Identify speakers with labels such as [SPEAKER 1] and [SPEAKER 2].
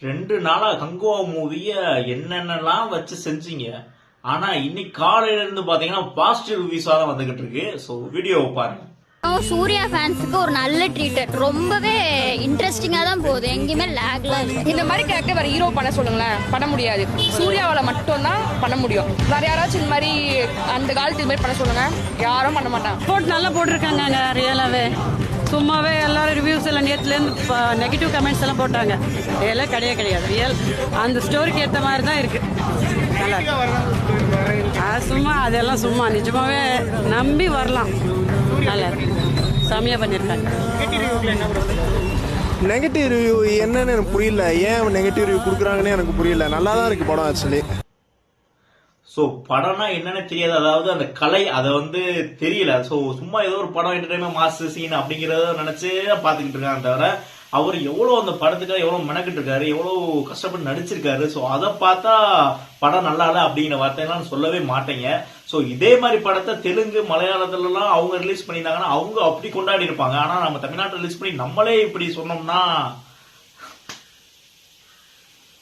[SPEAKER 1] 2 நாளா கங்குவா மூவிய என்னென்னலாம் வச்சு செஞ்சீங்க. ஆனா இன்னைக்கு காலையில இருந்து பாத்தீங்கன்னா பாசிட்டிவ் ரிவ்யூஸா தான் வந்துகிட்டு இருக்கு. சோ வீடியோவை பாருங்க.
[SPEAKER 2] சூர்யா ஃபேன்ஸுக்கு ஒரு நல்ல ட்ரீட். ரொம்பவே இன்ட்ரெஸ்டிங்கா தான் போகுது. எங்கேயுமே லேக்லாம் இல்லை.
[SPEAKER 3] இந்த மாதிரி கேரக்டர் வேற ஹீரோ பண்ண சொல்லுங்களேன், பண்ண முடியாது. சூர்யாவால மட்டும் தான் பண்ண முடியும். வேற யாராச்சும் இந்த மாதிரி அந்த காலத்து இது மாதிரி பண்ண சொல்லுங்க, யாரும் பண்ண மாட்டாங்க.
[SPEAKER 4] போட்டு நல்லா போட்டிருக்காங்க ரியலாவே. சும்மாவே எல்லாரும் ரிவ்யூஸ் எல்லாம் நேற்றுலேருந்து நெகட்டிவ் கமெண்ட்ஸ் எல்லாம் போட்டாங்க. எல்லாம் கிடையாது ரியல். அந்த ஸ்டோரிக்கு ஏற்ற மாதிரி தான் இருக்கு. நல்லா சும்மா அதெல்லாம் சும்மா நிஜமாவே நம்பி வரலாம். நல்லா இருக்கு, செம்மையா பண்ணியிருக்காங்க.
[SPEAKER 5] நெகட்டிவ் ரிவ்யூ என்னன்னு எனக்கு புரியல. ஏன் நெகட்டிவ் ரிவ்யூ கொடுக்குறாங்கன்னு எனக்கு புரியல. நல்லா தான் இருக்கு படம் ஆக்சுவலி.
[SPEAKER 1] ஸோ படம்னா என்னன்னு தெரியாது, அதாவது அந்த கலை அதை தெரியல. ஸோ சும்மா ஏதோ ஒரு படம் என்டர்டைன்மெண்ட் மாஸ் சீன் அப்படிங்கிறத நினைச்சு பார்த்துக்கிட்டு இருக்காங்க. தவிர அவர் எவ்வளோ அந்த படத்துக்காக எவ்வளோ மெனக்கிட்டு இருக்காரு, எவ்வளோ கஷ்டப்பட்டு நடிச்சிருக்காரு. ஸோ அதை பார்த்தா படம் நல்லா இல்லை அப்படிங்கிற வார்த்தையெல்லாம் சொல்லவே மாட்டேங்க. ஸோ இதே மாதிரி படத்தை தெலுங்கு மலையாளத்துலலாம் அவங்க ரிலீஸ் பண்ணியிருந்தாங்கன்னா அவங்க அப்படி கொண்டாடி இருப்பாங்க. ஆனால் நம்ம தமிழ்நாட்டில் ரிலீஸ் பண்ணி நம்மளே இப்படி சொன்னோம்னா